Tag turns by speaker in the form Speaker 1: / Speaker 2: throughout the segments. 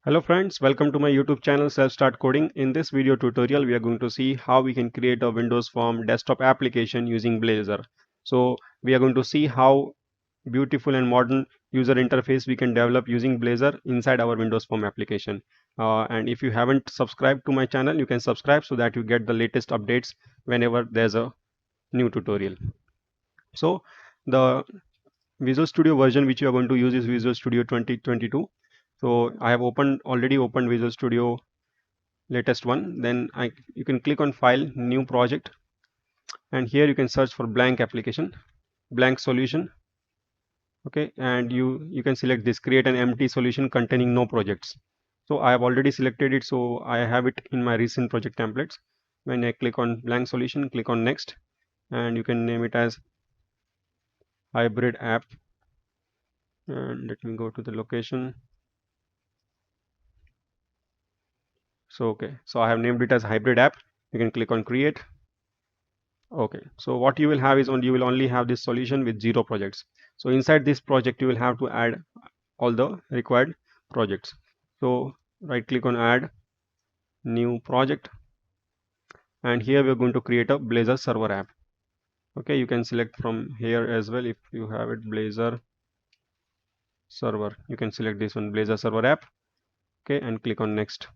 Speaker 1: Hello friends, welcome to my YouTube channel Self Start Coding. In this video tutorial, we are going to see how we can create a Windows Form desktop application using Blazor. So we are going to see how beautiful and modern user interface we can develop using Blazor inside our Windows Form application. And if you haven't subscribed to my channel, you can subscribe so that you get the latest updates whenever there's a new tutorial. So the Visual Studio version which you are going to use is Visual Studio 2022. So I have already opened Visual Studio latest one. Then you can click on File, New Project, and here you can search for blank application, blank solution. Okay, and you can select this, create an empty solution containing no projects. So I have already selected it, so I have it in my recent project templates. When I click on blank solution, click on next, and you can name it as hybrid app. And let me go to the location. So so I have named it as hybrid app. You can click on create. Okay, so what you will have is you will only have this solution with 0 projects. So inside this project you will have to add all the required projects. So right click on add new project, and here we are going to create a Blazor server app. Okay, you can select from here as well. If you have it, Blazor server, you can select this one, Blazor server app. Okay, and click on next,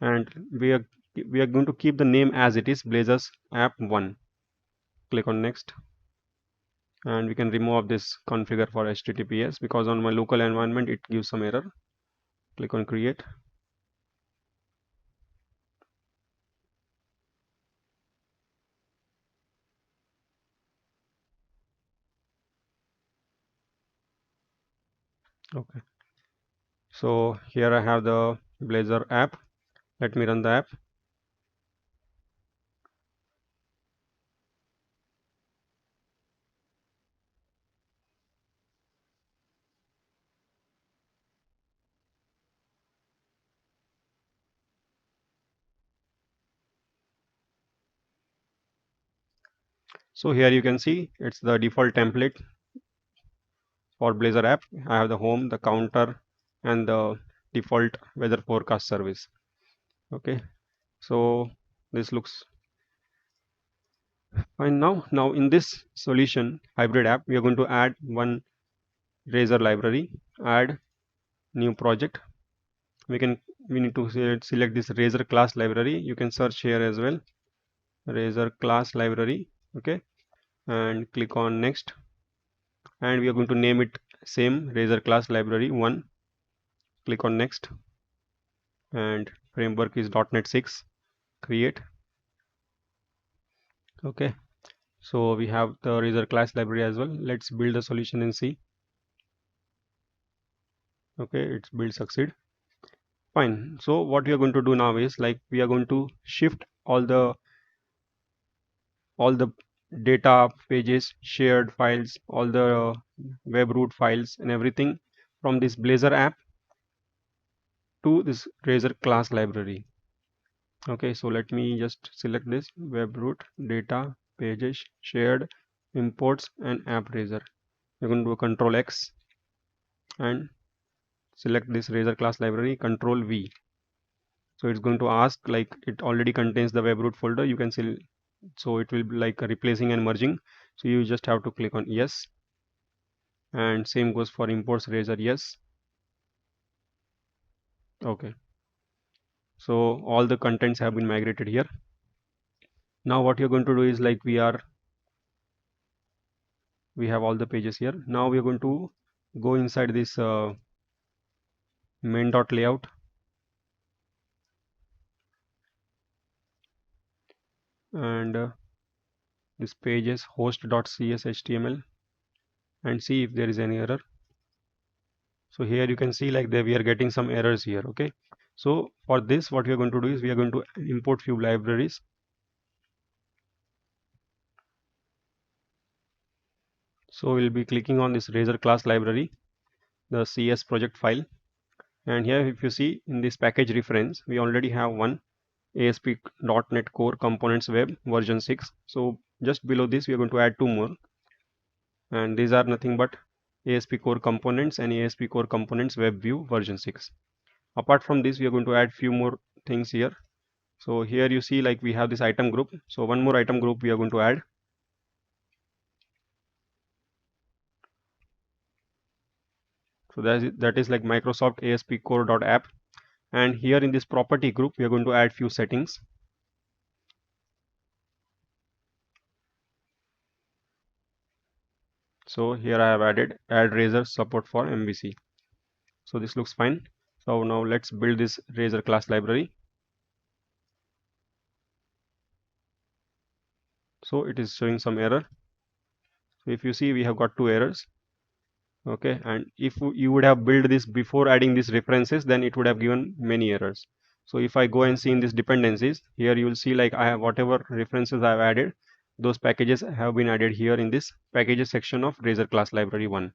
Speaker 1: and we are going to keep the name as it is, Blazor's app 1. Click on next, and we can remove this configure for HTTPS because on my local environment it gives some error. Click on create. Okay, so here I have the Blazor app. Let me run the app. So here you can see it's the default template for Blazor app. I have the home, the counter, and the default weather forecast service. Okay, so this looks fine now. Now in this solution hybrid app, we are going to add one Razor library. Add new project. We need to select this Razor class library. You can search here as well, Razor class library. Okay, and click on next, and we are going to name it same, Razor class library 1. Click on next, and framework is .NET 6. Create. Okay, so we have the Razor class library as well. Let's build the solution in C. Okay, it's build succeed. Fine. So what we are going to do now is, like, we are going to shift all the data, pages, shared files, all the web root files and everything from this Blazor app to this Razor class library. Okay, so let me just select this web root, data, pages, shared, imports, and app Razor. We're going to do Control X and select this Razor class library, Control V. So it's going to ask, like, it already contains the web root folder. You can see, so it will be like replacing and merging. So you just have to click on yes, and same goes for imports Razor, yes. Okay, so all the contents have been migrated here. Now what you're going to do is, like, we have all the pages here. Now we are going to go inside this main.layout, and this pages host.cshtml, and see if there is any error. So here you can see, like, we are getting some errors here. Okay, so for this what we are going to do is we are going to import few libraries. So we'll be clicking on this Razor class library, the CS project file, and here if you see in this package reference, we already have one ASP.NET Core Components Web version 6. So just below this we are going to add two more, and these are nothing but ASP Core Components and ASP Core Components Web View version 6. Apart from this, we are going to add few more things here. So here you see like we have this item group. So one more item group we are going to add. So that is like Microsoft ASP Core.app. And here in this property group, we are going to add few settings. So here I have added add Razor support for MVC. So this looks fine. So now let's build this Razor class library. So it is showing some error. So if you see, we have got two errors. Okay, and if you would have built this before adding these references, then it would have given many errors. So if I go and see in these dependencies, here you will see like I have whatever references I have added, those packages have been added here in this packages section of Razor class library 1.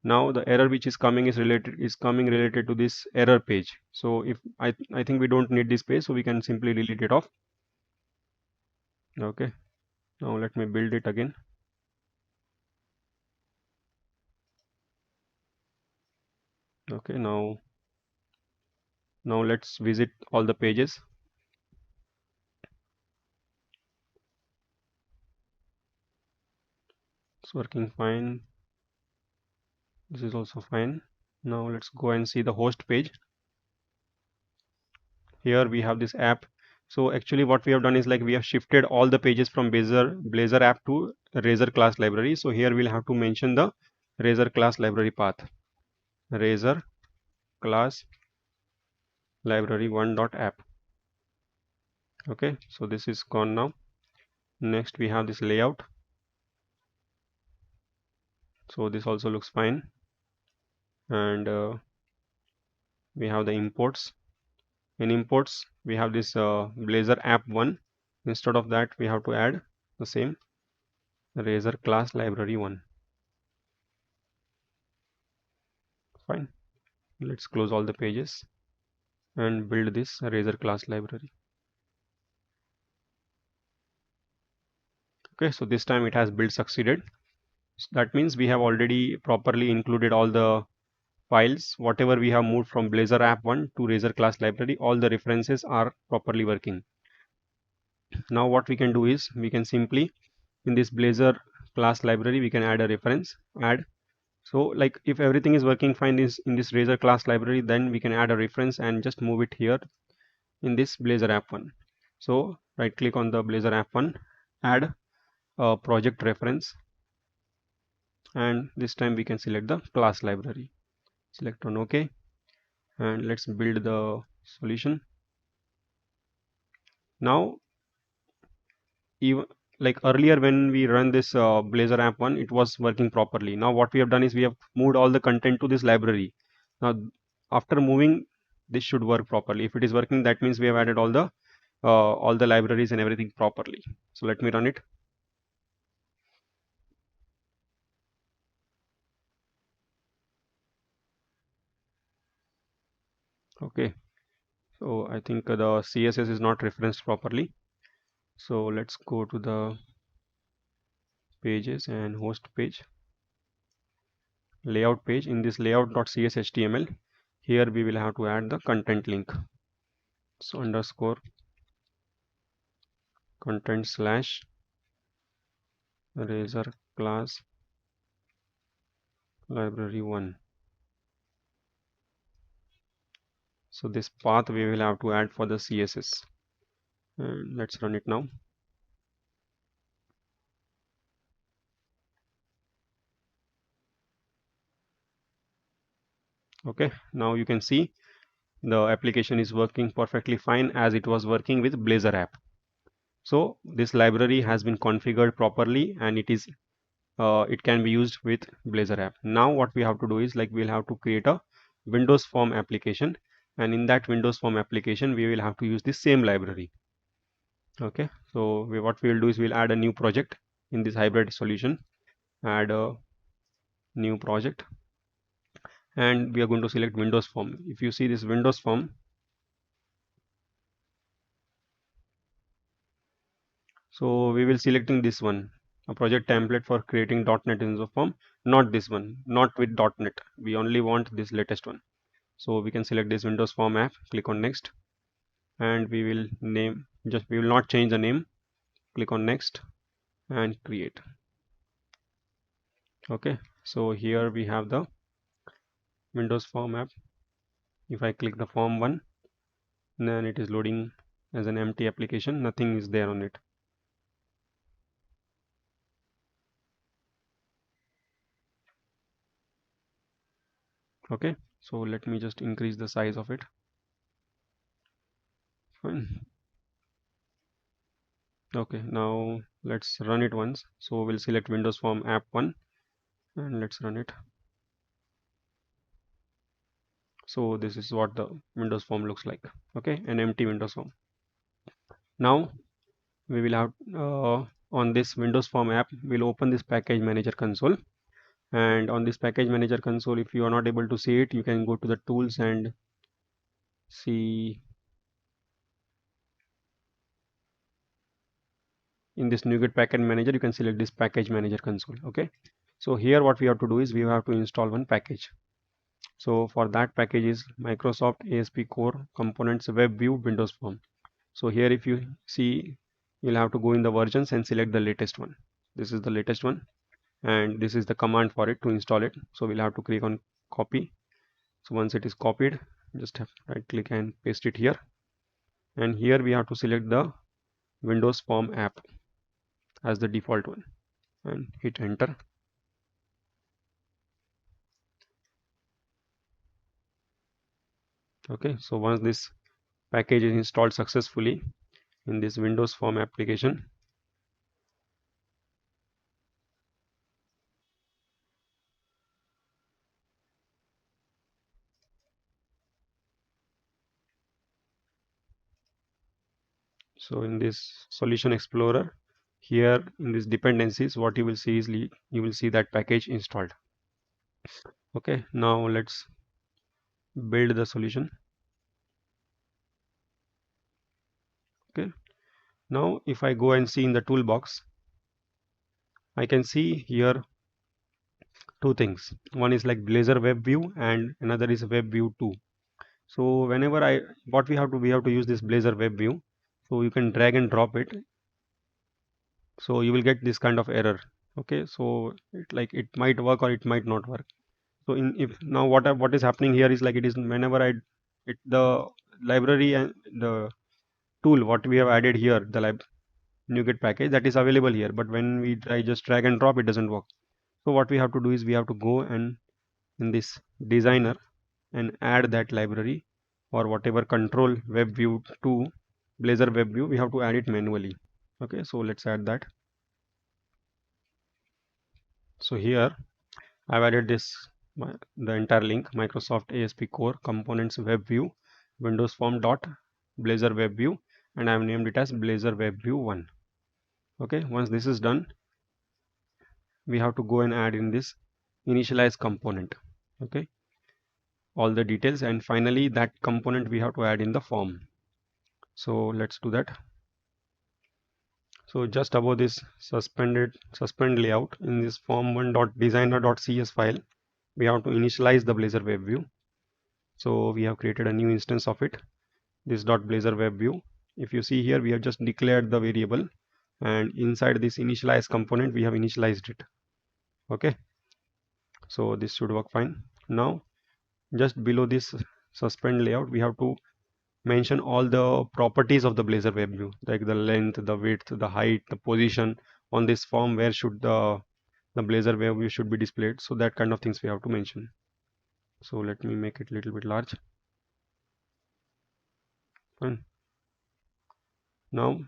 Speaker 1: Now the error which is coming related to this error page. So if I think we don't need this page, so we can simply delete it off. Okay, now let me build it again. Okay, now let's visit all the pages. It's working fine. This is also fine. Now let's go and see the host page. Here we have this app. So actually what we have done is like we have shifted all the pages from Blazor app to Razor class library. So here we'll have to mention the Razor class library path. Razor class library 1.app. Okay, so this is gone now. Next we have this layout. So this also looks fine. And we have the imports. In imports, we have this Blazor app 1. Instead of that, we have to add the same Razor class library 1. Fine. Let's close all the pages and build this Razor class library. Okay, so this time it has build succeeded. So that means we have already properly included all the files. Whatever we have moved from Blazor app 1 to Razor class library, all the references are properly working. Now what we can do is we can simply in this Blazor class library we can add a reference. So like if everything is working fine in this Razor class library, then we can add a reference and just move it here in this Blazor app 1. So right click on the Blazor app 1, add a project reference, and this time we can select the class library. Select on OK, and let's build the solution. Now even like earlier when we run this Blazor app 1, it was working properly. Now what we have done is we have moved all the content to this library. Now after moving, this should work properly. If it is working, that means we have added all the libraries and everything properly. So let me run it. Okay, so I think the CSS is not referenced properly. So let's go to the pages and host page, layout page. In this layout.cshtml, here we will have to add the content link. So underscore content slash Razor class library 1. So this path we will have to add for the CSS, and let's run it now. Okay, now you can see the application is working perfectly fine as it was working with Blazor app. So this library has been configured properly and it can be used with Blazor app. Now what we have to do is like we'll have to create a Windows Form application, and in that Windows Form application we will have to use the same library. Okay, so what we will do is we'll add a new project in this hybrid solution, add a new project, and we are going to select Windows Form. If you see this Windows Form, so we will selecting this one, a project template for creating .NET Windows Form, not this one, not with .NET. We only want this latest one. So we can select this Windows Form app, click on next, and we will we will not change the name. Click on next and create. Okay, so here we have the Windows Form app. If I click the form 1, then it is loading as an empty application, nothing is there on it. Okay, so let me just increase the size of it. Fine. Okay, now let's run it once. So we'll select Windows Form app 1 and let's run it. So this is what the Windows Form looks like. Okay, an empty Windows Form. Now we will have on this Windows Form app, we'll open this package manager console, and on this package manager console, if you are not able to see it, you can go to the tools and see in this NuGet package manager, you can select this package manager console. Okay, so here what we have to do is we have to install one package. So for that package is Microsoft ASP Core Components Web View Windows Form. So here if you see, you'll have to go in the versions and select the latest one. This is the latest one, and this is the command for it to install it. So we'll have to click on copy. So once it is copied, just have right click and paste it here, and here we have to select the Windows Form app as the default one and hit enter. Okay, so once this package is installed successfully in this Windows Form application, so in this Solution Explorer, here in this dependencies, what you will see is you will see that package installed. Okay, now let's build the solution. Okay, now if I go and see in the toolbox, I can see here two things. One is like Blazor Web View and another is Web View 2. So whenever we have to use this Blazor Web View. So you can drag and drop it. So you will get this kind of error. Okay, so it might work or it might not work. So if now what is happening here is like it is whenever the library and the tool what we have added here, the NuGet package that is available here, but when we try just drag and drop, it doesn't work. So what we have to do is we have to go and in this designer and add that library or whatever control web view to Blazor web view, we have to add it manually. Okay, so let's add that. So here I've added the entire link Microsoft ASP Core Components Web View Windows Form dot Blazor Web View, and I've named it as Blazor Web View 1. Okay, once this is done, we have to go and add in this initialize component. Okay, all the details, and finally that component we have to add in the form. So let's do that. So just above this suspend layout in this form1.designer.cs file, we have to initialize the Blazor Web View. So we have created a new instance of it, this .blazor web view. If you see here, we have just declared the variable, and inside this initialize component, we have initialized it. Okay, so this should work fine. Now, just below this suspend layout, we have to mention all the properties of the Blazor web view, like the length, the width, the height, the position on this form, where should the Blazor web view should be displayed. So that kind of things we have to mention. So let me make it a little bit large. Fine. Now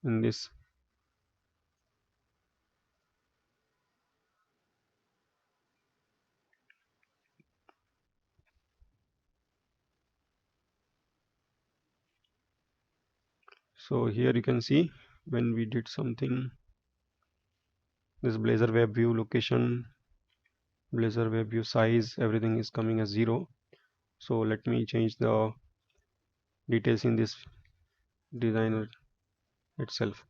Speaker 1: in this so here you can see when we did something, this Blazor web view location, Blazor web view size, everything is coming as 0. So let me change the details in this designer itself.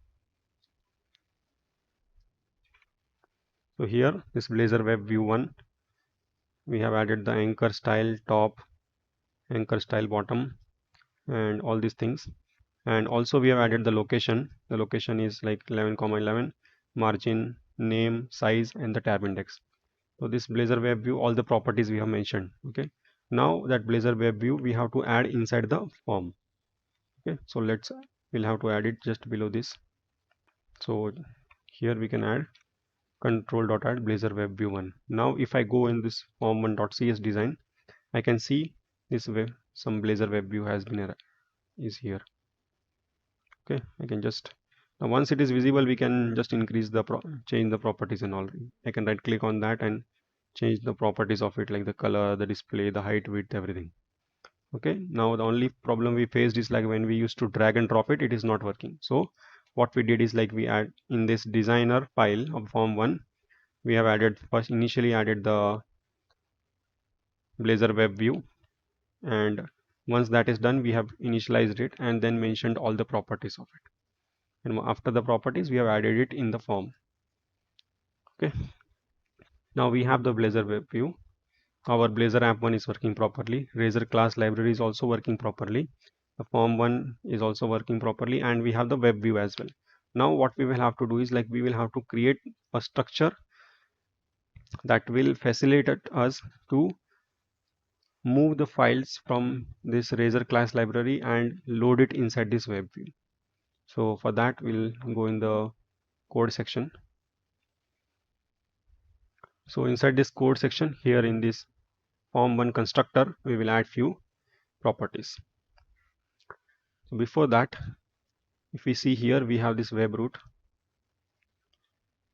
Speaker 1: So here this Blazor web view 1, we have added the anchor style top, anchor style bottom, and all these things. And also we have added the location. The location is like 11,11, margin, name, size, and the tab index. So this Blazor web view, all the properties we have mentioned. Okay, now that Blazor web view we have to add inside the form. Okay, so we'll have to add it just below this. So here we can add control.add Blazor web view 1. Now if I go in this form1.cs design, I can see this web, some Blazor web view has been is here. Okay, I can just, now once it is visible we can just increase the change the properties and all. I can right click on that and change the properties of it, like the color, the display, the height, width, everything. Okay, now the only problem we faced is like when we used to drag and drop it, it is not working. So what we did is like we add in this designer file of form1, we have added first initially added the Blazor web view, and once that is done we have initialized it and then mentioned all the properties of it, and after the properties we have added it in the form. Okay, now we have the Blazor web view. Our Blazor app 1 is working properly, Razor class library is also working properly, the form 1 is also working properly, and we have the web view as well. Now what we will have to do is like we will have to create a structure that will facilitate us to move the files from this Razor class library and load it inside this web view. So for that we'll go in the code section. So inside this code section, here in this form1 constructor, we will add few properties. So before that, if we see here, we have this web root.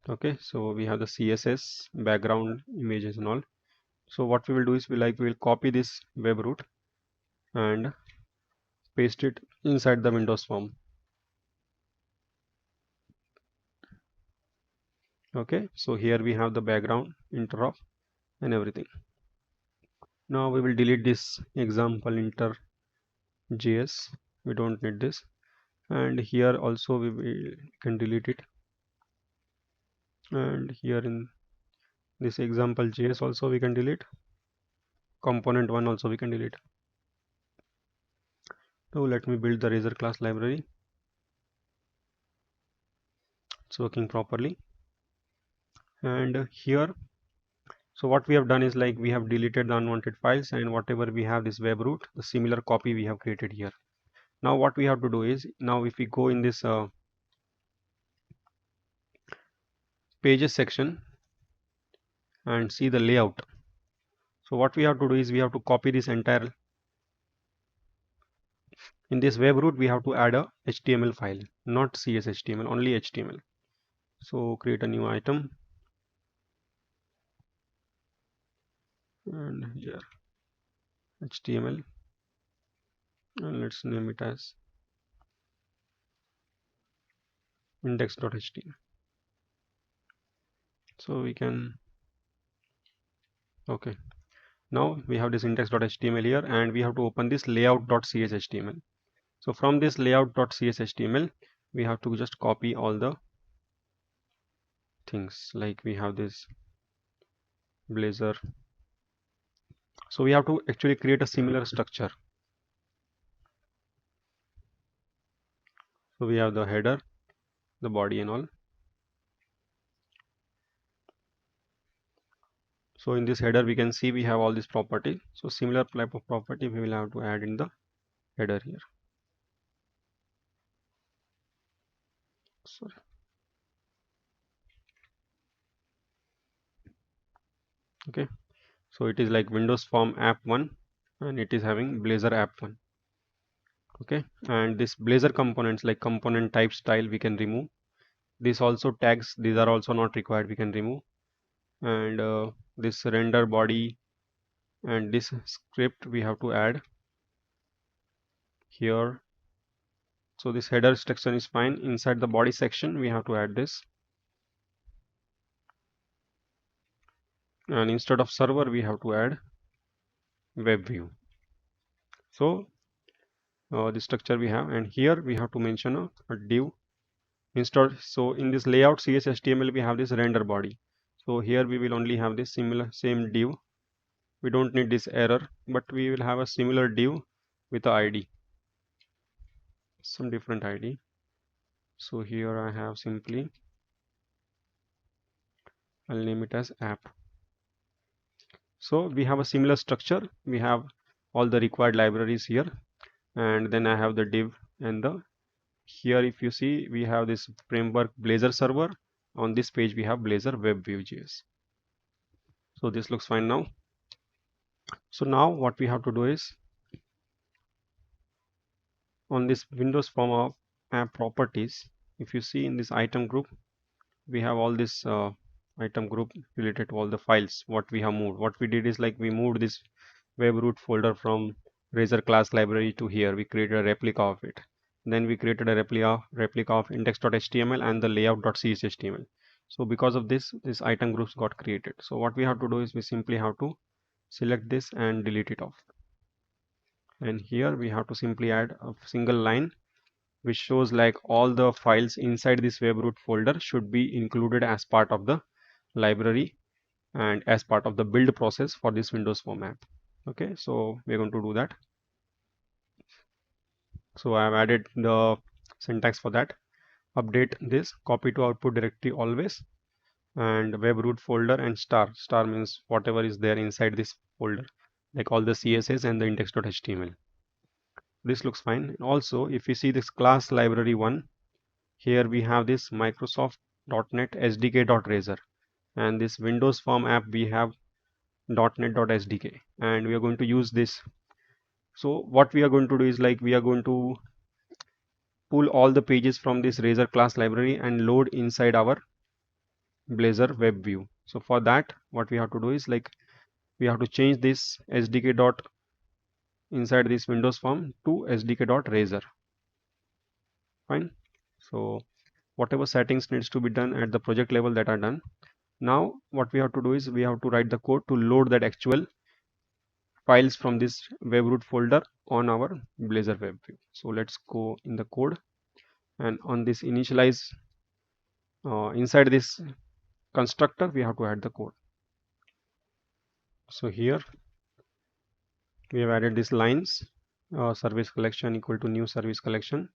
Speaker 1: Okay, so we have the CSS, background, images and all. So what we will do is we will copy this web root and paste it inside the Windows form. Okay, so here we have the background, interop and everything. Now we will delete this example inter.js. We don't need this. And here also we can delete it. And here in this example JS also we can delete. Component 1 also we can delete. So let me build the Razor class library. It's working properly. And here, so what we have done is like we have deleted the unwanted files, and whatever we have this web root, the similar copy we have created here. Now what we have to do is, now if we go in this pages section and see the layout. So what we have to do is we have to copy this entire, in this web root we have to add a HTML file, not CSHTML, only HTML. So create a new item and here HTML, and let's name it as index.html. So we can, okay, now we have this index.html here, and we have to open this layout.cshtml. So from this layout.cshtml we have to just copy all the things, like we have this Blazor. So we have to actually create a similar structure. So we have the header, the body and all. So in this header we can see we have all this property. So similar type of property we will have to add in the header here. Sorry. Okay, so it is like Windows Form app 1 and it is having Blazor app 1. Okay, and this Blazor components like component type style we can remove. This also tags, these are also not required, we can remove. And this render body and this script we have to add here. So this header section is fine. Inside the body section we have to add this, and instead of server we have to add web view. So the structure we have, and here we have to mention a div instead. So in this layout CSHTML we have this render body. So here we will only have this same div we don't need this error, but we will have a similar div with a ID, some different ID. So here I have simply, I'll name it as app. So we have a similar structure. We have all the required libraries here, and then I have the div and the, here if you see, we have this framework Blazor server. On this page we have Blazor web view.js. So this looks fine now. So now what we have to do is, on this Windows form of app properties, if you see in this item group, we have all this item group related to all the files what we have moved. What we did is, like, we moved this web root folder from Razor class library to here. We created a replica of it. Then we created a replica of index.html and the layout.cshtml. So because of this, this item groups got created. So what we have to do is, we simply have to select this and delete it off. And here we have to simply add a single line which shows like all the files inside this web root folder should be included as part of the library and as part of the build process for this Windows Form app. Okay, so we're going to do that. So I have added the syntax for that. Update this, copy to output directory always, and web root folder and star. Star means whatever is there inside this folder, like all the CSS and the index.html. This looks fine. Also, if you see this class library one, here we have this Microsoft.NET SDK.Razor, and this Windows Form app we have .NET.SDK, and we are going to use this. So what we are going to do is, like, we are going to pull all the pages from this Razor class library and load inside our Blazor web view. So for that, what we have to do is, like, we have to change this SDK dot inside this Windows Form to SDK.Razor. Fine. So whatever settings needs to be done at the project level, that are done. Now what we have to do is, we have to write the code to load that actual files from this web root folder on our Blazor web view. So let's go in the code, and on this initialize, inside this constructor we have to add the code. So here we have added these lines, service collection equal to new service collection,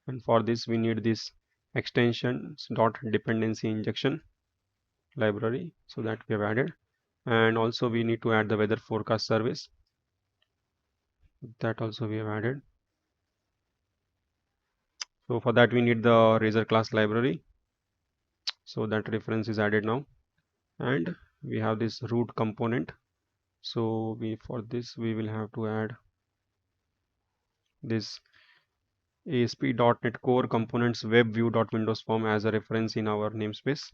Speaker 1: and for this we need this extensions dot dependency injection library, so that we have added. And also we need to add the weather forecast service, that also we have added. So for that we need the Razor class library, so that reference is added now. And we have this root component, so for this we will have to add this ASP.NET Core Components Web View.Windows Form as a reference in our namespace.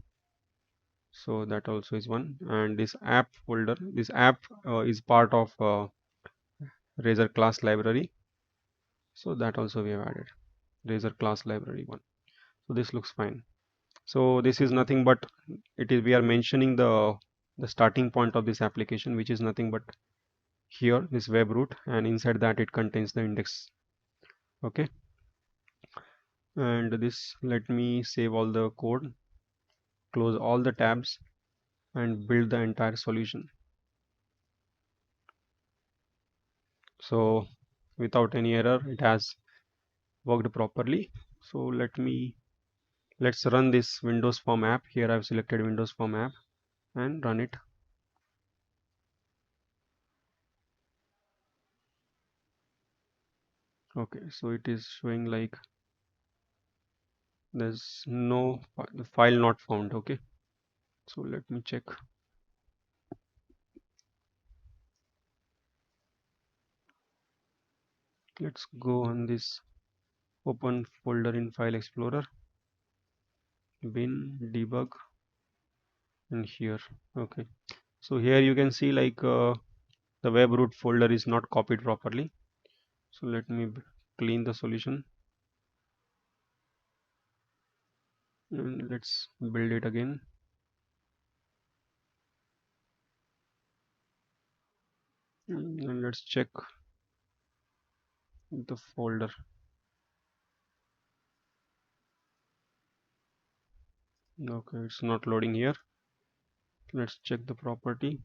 Speaker 1: So that also is one. And this app folder, this app is part of Razor class library, so that also we have added Razor class library one. So this looks fine. So this is nothing but, it is, we are mentioning the starting point of this application, which is nothing but here this web root, and inside that it contains the index. Okay, and this, let me save all the code, close all the tabs, and build the entire solution. So without any error, it has worked properly. So let's run this Windows Form app. Here I've selected Windows Form app and run it. Okay, so it is showing like there's no file not found. Okay, so let me check. Let's go on this open folder in File Explorer, bin debug, and here. Okay, so here you can see, like, the web root folder is not copied properly. So let me clean the solution, and let's build it again. And let's check the folder. Okay, it's not loading here. Let's check the property.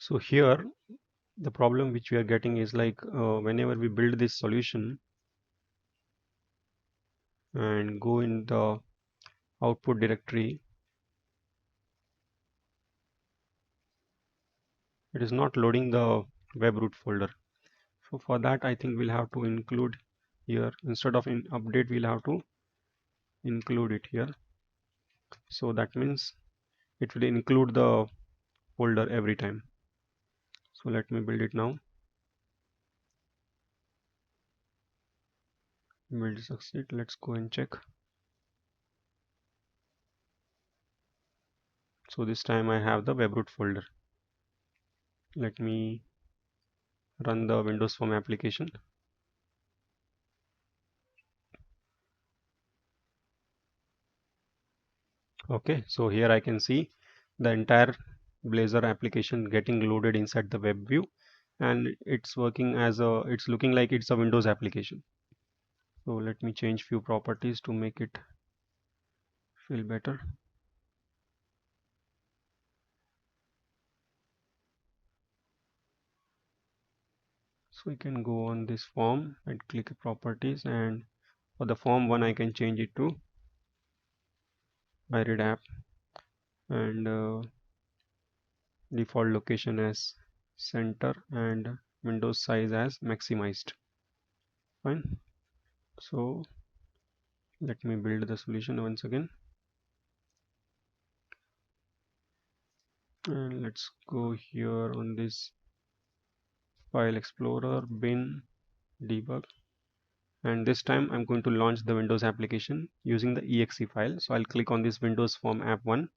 Speaker 1: So here the problem which we are getting is like whenever we build this solution and go in the output directory, it is not loading the web root folder. So for that I think we'll have to include here, instead of in update we'll have to include it here. So that means it will include the folder every time. So let me build it now. Build succeed. Let's go and check. So this time I have the web root folder. Let me run the Windows Form application. Okay, so here I can see the entire Blazor application getting loaded inside the web view, and it's working as it's looking like it's a Windows application. So let me change few properties to make it feel better. So we can go on this form and click properties, and for the form one I can change it to iRead app and default location as center and Windows size as maximized. Fine. So let me build the solution once again, and let's go here on this file explorer, bin, debug, and this time I'm going to launch the Windows application using the exe file. So I'll click on this Windows Form app 1.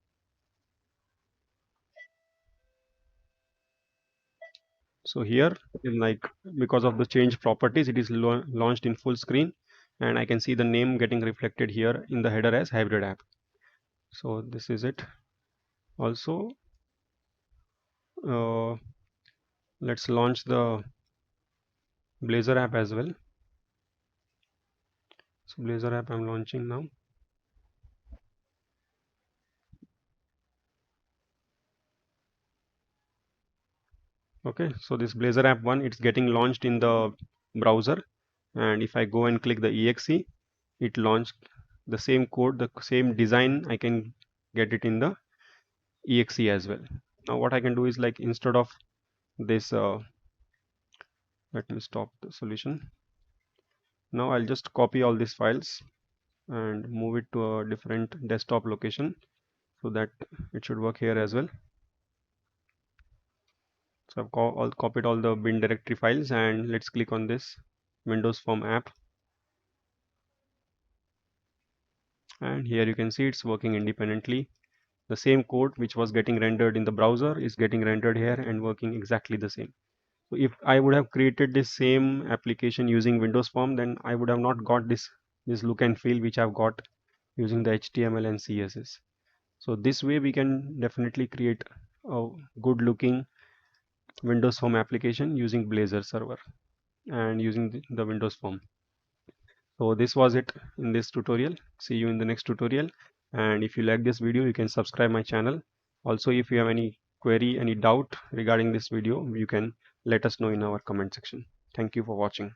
Speaker 1: So here, like because of the change properties, it is launched in full screen, and I can see the name getting reflected here in the header as hybrid app. So this is it. Also, let's launch the Blazor app as well. So Blazor app I'm launching now. Okay, so this Blazor app 1, it's getting launched in the browser, and if I go and click the exe, it launched the same code, the same design. I can get it in the exe as well. Now what I can do is, like, instead of this let me stop the solution. Now I'll just copy all these files and move it to a different desktop location so that it should work here as well. So I've copied all the bin directory files, and let's click on this Windows Form app, and here you can see it's working independently. The same code which was getting rendered in the browser is getting rendered here and working exactly the same. So if I would have created this same application using Windows Form, then I would have not got this look and feel which I've got using the HTML and CSS. So this way we can definitely create a good looking Windows Form application using Blazor server and using the Windows Form. So this was it in this tutorial. See you in the next tutorial, and if you like this video, you can subscribe my channel. Also, if you have any query, any doubt regarding this video, you can let us know in our comment section. Thank you for watching.